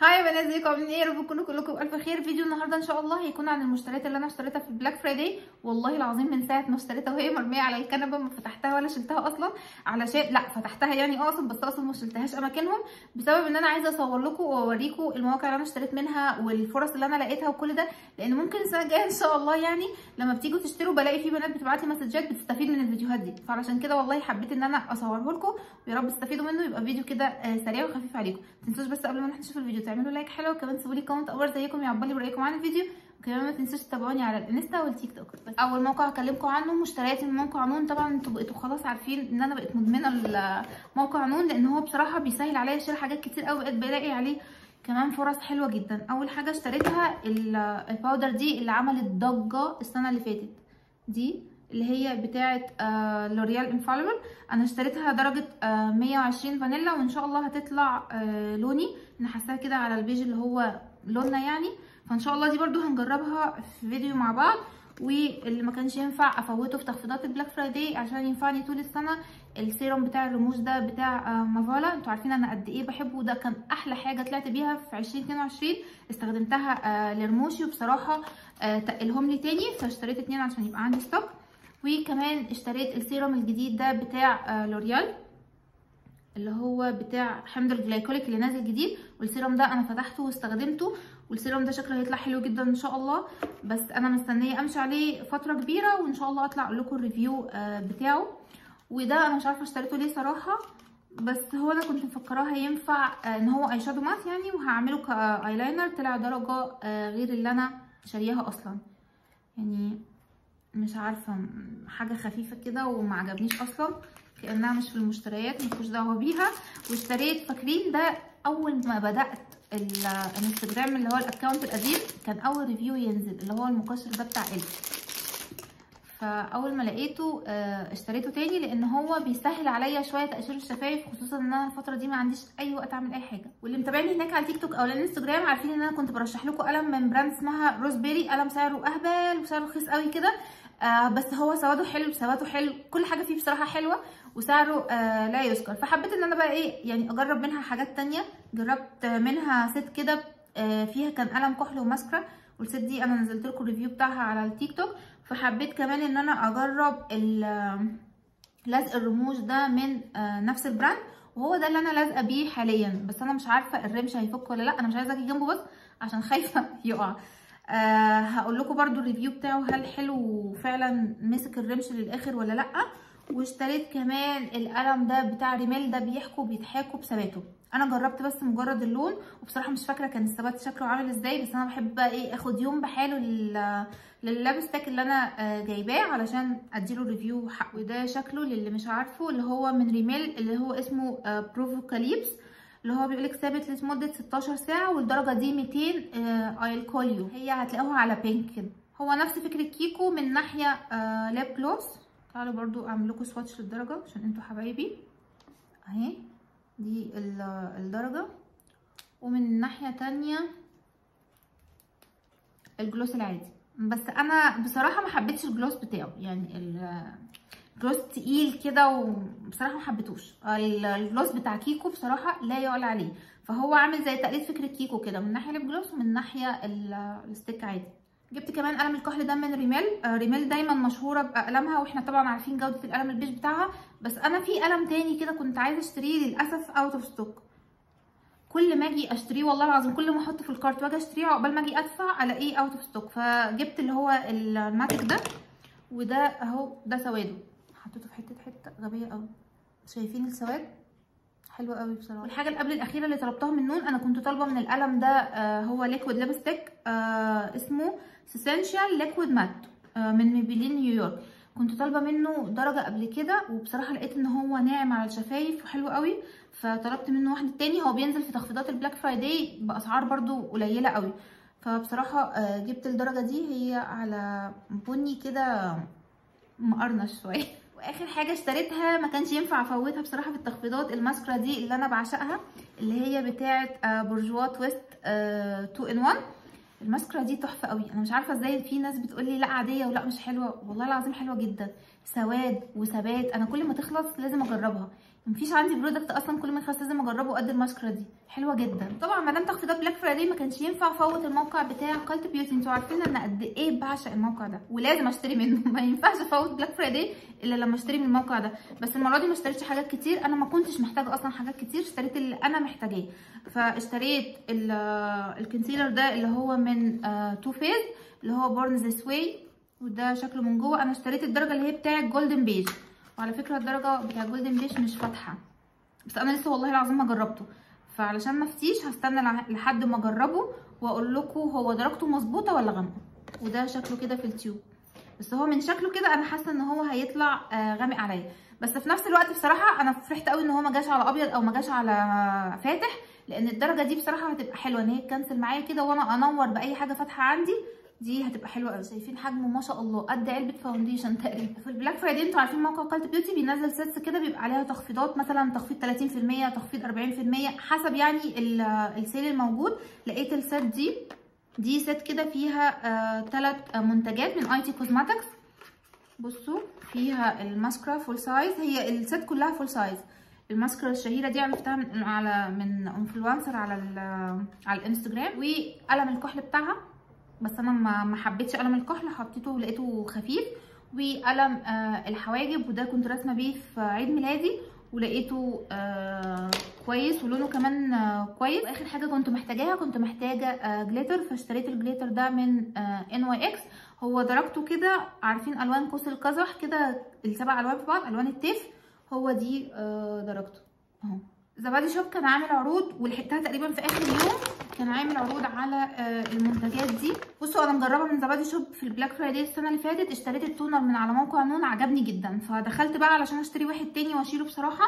هاي يا بنات، ازيكم؟ عاملين ايه؟ يا رب تكونوا كلكم بالف خير. فيديو النهارده ان شاء الله هيكون عن المشتريات اللي انا اشتريتها في البلاك فرايداي. والله العظيم من ساعه ما اشتريتها وهي مرميه على الكنبه ما فتحتها ولا شلتها اصلا، علشان لا فتحتها يعني اقصد، بس اقصد ما شلتهاش اماكنهم بسبب ان انا عايزه اصور لكم واوريكم المواقع اللي انا اشتريت منها والفرص اللي انا لقيتها وكل ده، لان ممكن السنه الجايه ان شاء الله يعني لما بتيجوا تشتروا بلاقي في بنات بتبعت لي مسجات بتستفيد من الفيديوهات دي، فعلشان كده والله حبيت ان انا اصوره لكم ويا رب تستفيدوا منه، يبقى فيديو كده سريع وخفيف عليكم. ما تنسوش بس قبل ما نشوف الفيديو تعملوا لايك حلو، وكمان تسيبوا لي كومنت اول زيكم يعبر لي برايكم عن الفيديو، وكمان ما تنسوش تتابعوني على الانستا والتيك توك. بس اول موقع هكلمكم عنه مشترياتي من موقع نون. طبعا انتوا بقيتوا خلاص عارفين ان انا بقيت مدمنه موقع نون، لان هو بصراحه بيسهل عليا شراء حاجات كتير قوي، بقيت بلاقي عليه كمان فرص حلوه جدا. اول حاجه اشتريتها الباودر دي اللي عملت ضجه السنه اللي فاتت، دي اللي هي بتاعه لوريال انفاليبل. انا اشتريتها درجه 120 فانيلا، وان شاء الله هتطلع لوني، انا حاساها كده على البيج اللي هو لوننا يعني، فان شاء الله دي برضو هنجربها في فيديو مع بعض. واللي ما كانش ينفع افوته في تخفيضات البلاك فرايداي عشان ينفعني طول السنه، السيروم بتاع الرموش ده بتاع مافالا. انتوا عارفين انا قد ايه بحبه، ده كان احلى حاجه طلعت بيها في 2022. استخدمتها لرموشي وبصراحه تقلهم لي تاني، فاشتريت 2 عشان يبقى عندي ستوك. وكمان اشتريت السيروم الجديد ده بتاع لوريال اللي هو بتاع حمض الجلايكوليك اللي نازل جديد، والسيروم ده انا فتحته واستخدمته، والسيروم ده شكله هيطلع حلو جدا ان شاء الله. بس انا مستنيه امشي عليه فتره كبيره، وان شاء الله اطلع اقول لكم الريفيو بتاعه. وده انا مش عارفه اشتريته ليه صراحه، بس هو انا كنت مفكراه هينفع ان هو اي شادو مات يعني، وهعمله كايلاينر. طلع درجه غير اللي انا شارياها اصلا، يعني مش عارفه، حاجه خفيفه كده وما عجبنيش اصلا، كانها مش في المشتريات، ملكوش دعوه بيها. واشتريت، فاكرين ده اول ما بدات الانستجرام اللي هو الاكونت القديم، كان اول ريفيو ينزل اللي هو المقشر ده بتاع فاول ما لقيته اشتريته تاني، لان هو بيسهل عليا شويه تقشير الشفايف، خصوصا ان انا الفتره دي ما عنديش اي وقت اعمل اي حاجه. واللي متابعني هناك على التيك توك او الانستجرام عارفين ان انا كنت برشح لكم قلم من براند اسمها روز بيري، قلم سعره اهبل وسعره رخيص قوي كده، بس هو سواده حلو، ثباته حلو، كل حاجه فيه بصراحه حلوه، وسعره لا يذكر. فحبيت ان انا بقى ايه يعني اجرب منها حاجات تانية. جربت منها ست كده فيها كان قلم كحل وماسكرا، والست دي انا نزلت لكم الريفيو بتاعها على التيك توك. فحبيت كمان ان انا اجرب لزق الرموش ده من نفس البراند، وهو ده اللي انا لازقه بيه حاليا، بس انا مش عارفه الرمش هيفك ولا لا، انا مش عايزه اجي جنبه بس عشان خايفه يقع. هقول لكم برده الريفيو بتاعه هل حلو وفعلا مسك الرمش للاخر ولا لا. واشتريت كمان القلم ده بتاع ريميل، ده بيحكوا بيتحاكوا بثباته. انا جربت بس مجرد اللون، وبصراحه مش فاكره كان الثبات شكله عامل ازاي، بس انا بحب بقى ايه اخد يوم بحاله لللابستيك اللي انا جايباه علشان اديله ريفيو حق. وده شكله للي مش عارفه اللي هو من ريميل اللي هو اسمه بروفوكاليبس، اللي هو بيقولك ثابت لمده 16 ساعه، والدرجه دي 200 ايل كوليو، هي هتلاقوها على بينك كده. هو نفس فكره كيكو من ناحيه لاب جلوس. تعالوا برضو اعمل لكم سواتش للدرجه عشان انتوا حبايبي، اهي دي الدرجه. ومن ناحيه تانية الجلوس العادي، بس انا بصراحه ما حبيتش الجلوس بتاعه، يعني الجلوس تقيل كده وبصراحه ما حبيتوش. الجلوس بتاع كيكو بصراحه لا يعلى عليه، فهو عامل زي تقليد فكره كيكو كده، من ناحيه الجلوس ومن ناحيه الستيك عادي. جبت كمان قلم الكحل ده من ريميل. ريميل دايما مشهوره بقلمها، واحنا طبعا عارفين جوده القلم البيج بتاعها، بس انا في قلم تاني كده كنت عايزه اشتريه، للاسف اوت اوف ستوك. كل ما اجي اشتريه والله العظيم، كل ما احطه في الكارت واجي اشتريه عقبال ما اجي ادفع الاقيه اوت اوف ستوك، فجبت اللي هو الماتيك ده، وده اهو ده سواده، حطيته في حته غبيه قوي، شايفين السواد حلو قوي بصراحه. والحاجه اللي قبل الاخيره اللي طلبتها من نون، انا كنت طالبه من القلم ده هو ليكويد ليبستيك اسمه سيسنشال ليكويد مات من ميبلين نيويورك. كنت طالبه منه درجه قبل كده، وبصراحه لقيت ان هو ناعم على الشفايف وحلو قوي، فطلبت منه واحد تاني. هو بينزل في تخفيضات البلاك فرايداي باسعار برده قليله قوي، فبصراحه جبت الدرجه دي، هي على بني كده مقرنش شويه. واخر حاجه اشتريتها ما كانش ينفع افوتها بصراحه في التخفيضات، الماسكرا دي اللي انا بعشقها، اللي هي بتاعه بورجوا تويست 2 ان 1. الماسكرا دي تحفه قوي، انا مش عارفه ازاي في ناس بتقول لي لا عاديه ولا مش حلوه، والله العظيم حلوه جدا، سواد وثبات. انا كل ما تخلص لازم اجربها، مفيش عندي برودكت اصلا كل ما يخلص لازم اجربه قد الماسكرا دي، حلوه جدا. طبعا ما دام تخفيضات بلاك فرايداي ما كانش ينفع افوت الموقع بتاع كالت بيوتي. انتوا عارفين ان قد ايه بعشق الموقع ده ولازم اشتري منه ما ينفعش افوت بلاك فرايداي الا لما اشتري من الموقع ده. بس المره دي ما اشتريتش حاجات كتير، انا ما كنتش محتاجه اصلا حاجات كتير، اشتريت اللي انا محتاجاه. فاشتريت الكونسيلر ده اللي هو من تو فيز اللي هو بورن ذس واي، وده شكله من جوه. انا اشتريت الدرجه اللي هي بتاعه جولدن بيج، وعلى فكره الدرجه بتاع جولدن بيج مش فاتحه، بس انا لسه والله العظيم ما جربته، فعلشان ما افتيش هستنى لحد ما اجربه واقول لكم هو درجته مظبوطه ولا غامقه. وده شكله كده في التيوب، بس هو من شكله كده انا حاسه ان هو هيطلع غامق عليا. بس في نفس الوقت بصراحه انا فرحت قوي ان هو ما جاش على ابيض او ما جاش على فاتح، لان الدرجه دي بصراحه هتبقى حلوه ان هي تكنسل معايا كده وانا انور باي حاجه فاتحه عندي، دي هتبقى حلوه قوي. شايفين حجمه ما شاء الله قد علبه فاونديشن تقريبا. في البلاك فرايداي انتوا عارفين موقع كالت بيوتي بينزل سيتس كده بيبقى عليها تخفيضات، مثلا تخفيض 30%، تخفيض 40%، حسب يعني السيل الموجود. لقيت السيت دي سيت كده فيها 3 منتجات من اي تي كوزماتكس. بصوا فيها الماسكرا فول سايز، هي السيت كلها فول سايز. الماسكرا الشهيره دي عرفتها من انفلونسر على الانستجرام، وقلم الكحل بتاعها، بس انا ما حبيتش قلم الكحل، حطيته لقيته خفيف. وقلم الحواجب، وده كنت راسمه بيه في عيد ميلادي ولقيته كويس ولونه كمان كويس. واخر حاجه كنت محتاجه جليتر، فاشتريت الجليتر ده من NYX. هو درجته كده، عارفين الوان قوس القزح كده ال7 الوان في بعض، الوان التيف، هو دي درجته اهو. زبادي شوب كان عامل عروض ولحقتها تقريبا في اخر يوم، كان عامل عروض على المنتجات دي. بصوا انا مجربه من زبادي شوب في البلاك فرايداي السنه اللي فاتت، اشتريت التونر من على موقع نون عجبني جدا، فدخلت بقى علشان اشتري واحد تاني واشيله. بصراحه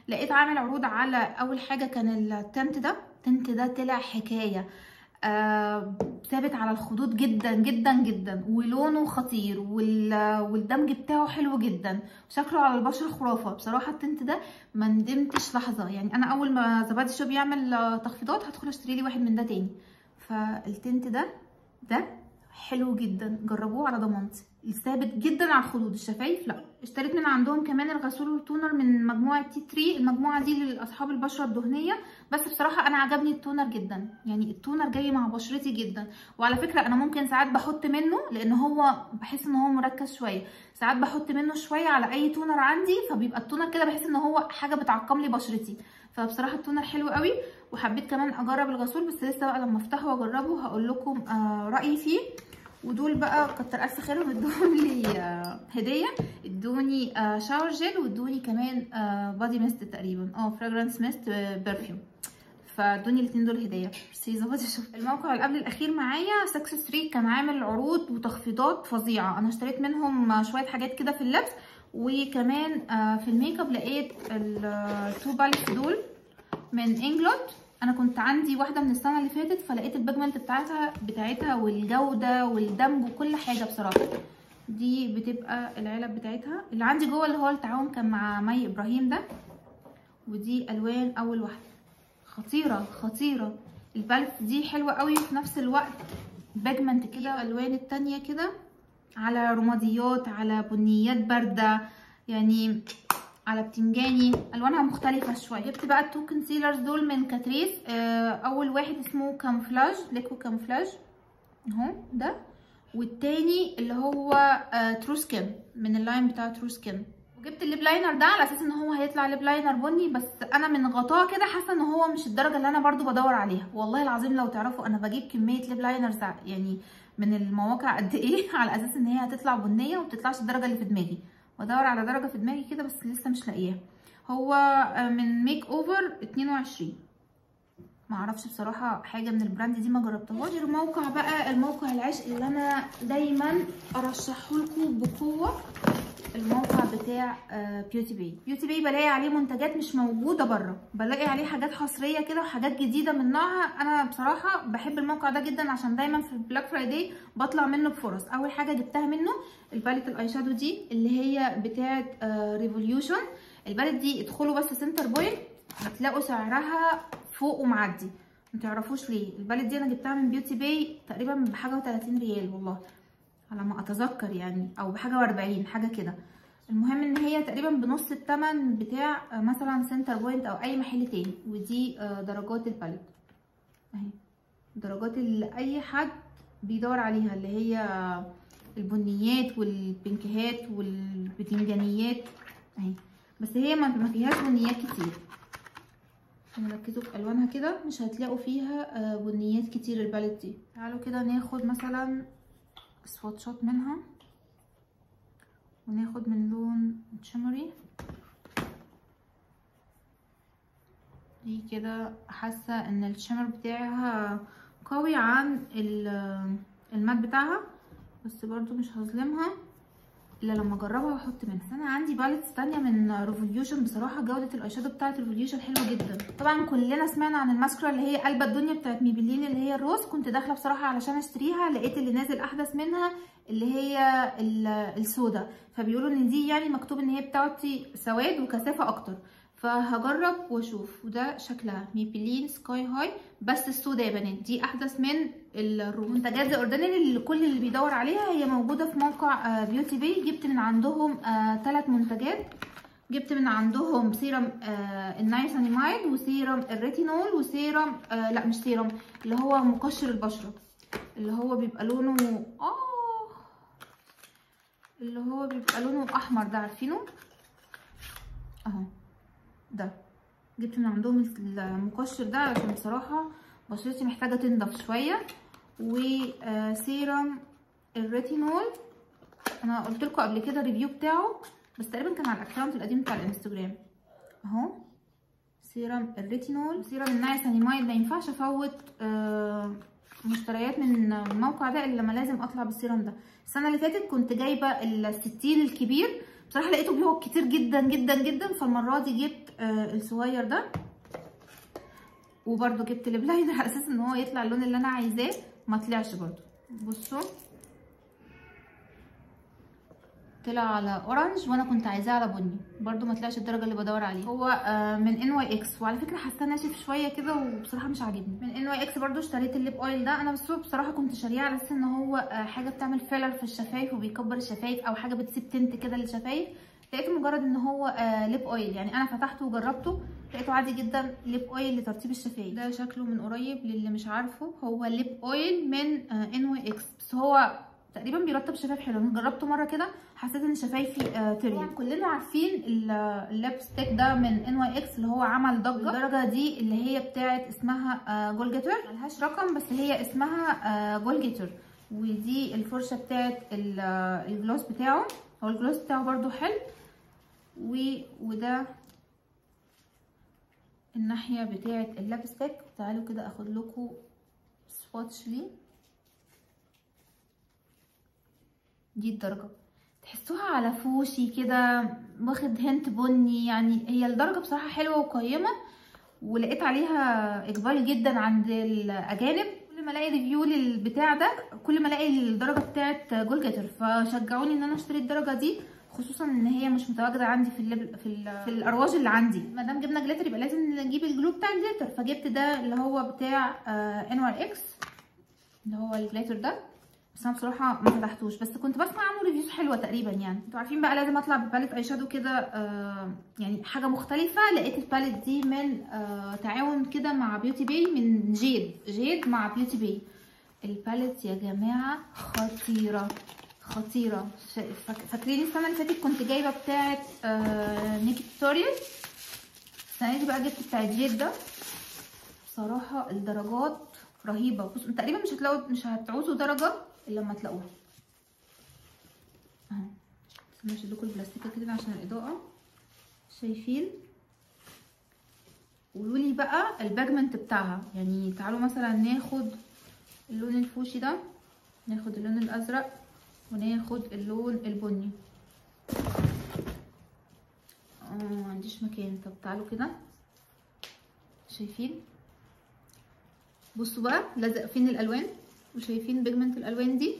لقيت عامل عروض على اول حاجه كان التنت ده طلع حكايه، ثابت على الخدود جدا جدا جدا، ولونه خطير، والدمج بتاعه حلو جدا، شكله على البشره خرافه. بصراحه التنت ده ما ندمتش لحظه، يعني انا اول ما زبادي شوب يعمل تخفيضات هدخل اشتري لي واحد من ده تاني. فالتنت ده حلو جدا، جربوه على ضمانتي، ثابت جدا على الخدود. الشفايف لا. اشتريت من عندهم كمان الغسول والتونر من مجموعه تي 3، المجموعه دي لاصحاب البشره الدهنيه، بس بصراحه انا عجبني التونر جدا، يعني التونر جاي مع بشرتي جدا. وعلى فكره انا ممكن ساعات بحط منه، لان هو بحس ان هو مركز شويه، ساعات بحط منه شويه على اي تونر عندي، فبيبقى التونر كده بحس ان هو حاجه بتعقم لي بشرتي. فبصراحه التونر حلو قوي. وحبيت كمان اجرب الغسول، بس لسه بقى لما افتحه واجربه هقول لكم رايي فيه. ودول بقى كتر الف خيرهم، ادوهم لي هديه، ادوني شاور جيل، وادوني كمان بادي ميست تقريبا، فراجرانس ميست برفيوم، فادوني الاثنين دول هديه. ميرسي زبادي شوب. الموقع اللي قبل الاخير معايا سكس ستريت، كان عامل عروض وتخفيضات فظيعه، انا اشتريت منهم شويه حاجات كده في اللبس، وكمان في الميك اب لقيت التو باليتس دول من انجلوت. انا كنت عندي واحده من السنه اللي فاتت، فلقيت البيجمنت بتاعتها والجوده والدمج وكل حاجه. بصراحه دي بتبقى العلب بتاعتها اللي عندي جوه، اللي هو التعاون كان مع مي ابراهيم ده. ودي الوان اول واحده خطيره. البالت دي حلوه قوي، في نفس الوقت بيجمنت كده. الالوان التانية كده على رماديات، على بنيات بارده، يعني على بتنجاني، الوانها مختلفه شويه. جبت بقى التو كونسيلرز دول من كاتريس. اول واحد اسمه كاموفلاج، ليكو كاموفلاج اهو ده، والتاني اللي هو ترو سكين من اللاين بتاع ترو سكين. وجبت الليب لاينر ده على اساس ان هو هيطلع ليب لاينر بني، بس انا من غطاه كده حاسه ان هو مش الدرجه اللي انا برضو بدور عليها. والله العظيم لو تعرفوا انا بجيب كميه ليب لاينرز يعني من المواقع قد ايه على اساس ان هي هتطلع بنيه ومبتطلعش الدرجه اللي في دماغي، بدور على درجه في دماغي كده بس لسه مش لاقياها. هو من ميك اوفر 22، ما اعرفش بصراحه حاجه من البراند دي، ما جربتهاش. الموقع بقى الموقع العشق اللي انا دايما ارشحه لكم بقوه، الموقع بتاع بيوتي باي بلاقي عليه منتجات مش موجوده بره، بلاقي عليه حاجات حصريه كده وحاجات جديده من نوعها. انا بصراحه بحب الموقع ده جدا عشان دايما في البلاك فرايداي بطلع منه بفرص. اول حاجه جبتها منه الباليت الاي شادو دي اللي هي بتاعه ريفوليوشن. الباليت دي ادخلوا بس سنتر بوينت هتلاقوا سعرها فوق ومعدي، ما تعرفوش ليه. الباليت دي انا جبتها من بيوتي باي تقريبا بحاجه و30 ريال والله على ما اتذكر يعني، او بحاجه و40 حاجه كده. المهم ان هي تقريبا بنص الثمن بتاع مثلا سنتر بوينت او اي محل تاني. ودي درجات الباليت اهي، درجات اللي اي حد بيدور عليها، اللي هي البنيات والبنكهات والبتنجانيات اهي. بس هي ما فيهاش بنيات كتير، نركزوا في الوانها كده مش هتلاقوا فيها بنيات كتير الباليت دي. تعالوا كده ناخد مثلا سواتشات منها، وناخد من لون شمري دي كده. حاسه ان الشمر بتاعها قوي عن المات بتاعها، بس برضو مش هظلمها الا لما اجربها واحط منها. انا عندي باليتس تانية من ريفوليوشن، بصراحه جوده الاي شادو بتاعت ريفوليوشن حلوه جدا. طبعا كلنا سمعنا عن الماسكرا اللي هي قلبة الدنيا بتاعت ميبلين اللي هي الروز. كنت داخله بصراحه علشان اشتريها، لقيت اللي نازل احدث منها اللي هي السودا، فبيقولوا ان دي يعني مكتوب ان هي بتعطي سواد وكثافه اكتر، فهجرب واشوف. وده شكلها ميبلين سكاي هاي، بس السودا يا بنات دي احدث من الروز. منتجات ذا اوردينري اللي كل اللي بيدور عليها هي موجوده في موقع بيوتي باي. جبت من عندهم 3 منتجات. جبت من عندهم سيرم النايسيناميد، وسيرم الريتينول، وسيرم لا مش سيرم، اللي هو مقشر البشره، اللي هو بيبقى لونه اللي هو بيبقى لونه احمر ده، عارفينه اهو ده. جبت من عندهم المقشر ده عشان بصراحه بشرتي محتاجه تنضف شويه. وسيرم الريتينول انا قلت لكم قبل كده ريفيو بتاعه، بس تقريبا كان على الاكونت القديم بتاع الانستجرام اهو. سيرم الريتينول. سيرم النايسيناميد ما ينفعش افوت مشتريات من الموقع ده الا لما لازم اطلع بالسيرم ده. السنه اللي فاتت كنت جايبه الستيل الكبير، بصراحه لقيته بيقعد كتير جدا جدا جدا، فالمره دي جبت الصغير ده. وبرده جبت البلاينر على اساس ان هو يطلع اللون اللي انا عايزاه، ما طلعش برده. بصوا طلع على اورنج وانا كنت عايزاه على بني، برده ما طلعش الدرجه اللي بدور عليها. هو من ان واي اكس، وعلى فكره حاساه ناشف شويه كده وبصراحه مش عاجبني. من ان واي اكس برده اشتريت الليب اويل ده. انا بصراحه كنت شاريه على اساس ان هو حاجه بتعمل فيلر في الشفايف وبيكبر الشفايف، او حاجه بتسيب تنت كده للشفايف. لقيته مجرد ان هو ليب اويل، يعني انا فتحته وجربته لقيته عادي جدا ليب اويل لترطيب الشفايف. ده شكله من قريب للي مش عارفه، هو ليب اويل من ان واي اكس، بس هو تقريبا بيرطب شفايف حلو. انا جربته مره كده حسيت ان شفايفي طريت. كلنا عارفين اللابستيك ده من ان واي اكس اللي هو عمل ضجه. الدرجه دي اللي هي بتاعت اسمها جولجيتر، ملهاش رقم بس هي اسمها جولجيتر. ودي الفرشه بتاعت الجلوس بتاعه، هو الجلوس بتاعه برده حلو. وده الناحيه بتاعت اللابستيك. تعالوا كده اخد لكم سواتش ليه. دي الدرجه تحسوها على فوشي كده، واخد هنت بني، يعني هي الدرجه بصراحه حلوه وقيمه، ولقيت عليها اقبال جدا عند الاجانب. كل ما الاقي ريفيو للبتاع ده كل ما الاقي الدرجه بتاعت جولجيتر، فشجعوني ان انا اشتري الدرجه دي، خصوصا ان هي مش متواجده عندي في الارواج اللي عندي. ما دام جبنا جليتر يبقى لازم نجيب الجلو بتاع الجليتر، فجبت ده اللي هو بتاع ان واي اكس اللي هو الجليتر ده. بس انا بصراحه ما فتحتوش، بس كنت بسمع عنه ريفيوز حلوه تقريبا. يعني انتوا عارفين بقى لازم اطلع بباليت اي شادو كده يعني حاجه مختلفه. لقيت الباليت دي من تعاون كده مع بيوتي باي، من جيد مع بيوتي باي. الباليت يا جماعه خطيره خطيره. فاكرين السنه اللي فاتت كنت جايبه بتاعه نيكي توتوريال، السنه دي بقى جبت بتاعه جيد ده. بصراحه الدرجات رهيبه. بصوا تقريبا مش هتعوزوا درجه الا لما تلاقوها اهو. بس هشيل لكم البلاستيكه كده عشان الاضاءه. شايفين؟ قولوا لي بقى البيجمنت بتاعها. يعني تعالوا مثلا ناخد اللون الفوشي ده، ناخد اللون الازرق، وناخد اللون البني. ما عنديش مكان. طب تعالوا كده، شايفين؟ بصوا بقى لازق فين الالوان، وشايفين بيجمنت الالوان دي،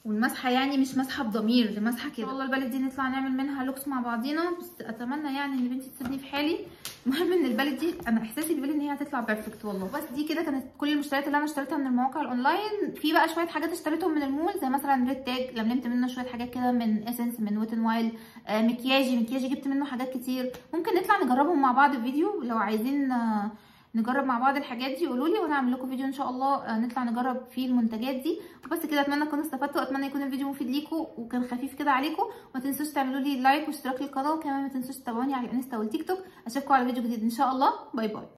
والمسحه يعني مش مسحه بضمير، دي مسحه كده. والله البالت دي نطلع نعمل منها لوكس مع بعضينا، بس اتمنى يعني ان بنتي تسيبني في حالي. المهم ان البالت دي انا احساسي بيقول ان هي هتطلع بيرفكت والله. بس دي كده كانت كل المشتريات اللي انا اشتريتها من المواقع الاونلاين. في بقى شويه حاجات اشتريتهم من المول، زي مثلا ريد تاج لملمت منه شويه حاجات كده، من اسنس، من ويت ان وايلد. مكياجي جبت منه حاجات كتير. ممكن نطلع نجربهم مع بعض في فيديو لو عايزين نجرب مع بعض الحاجات دي، قولوا لي وانا اعمل لكم فيديو ان شاء الله نطلع نجرب فيه المنتجات دي. وبس كده، اتمنى تكونوا استفدتوا، واتمنى يكون الفيديو مفيد ليكم وكان خفيف كده عليكم. وما تنسوش تعملوا لي لايك واشتراك للقناه، وكمان ما تنسوش تتابعوني على الانستا والتيك توك. اشوفكم على فيديو جديد ان شاء الله. باي باي.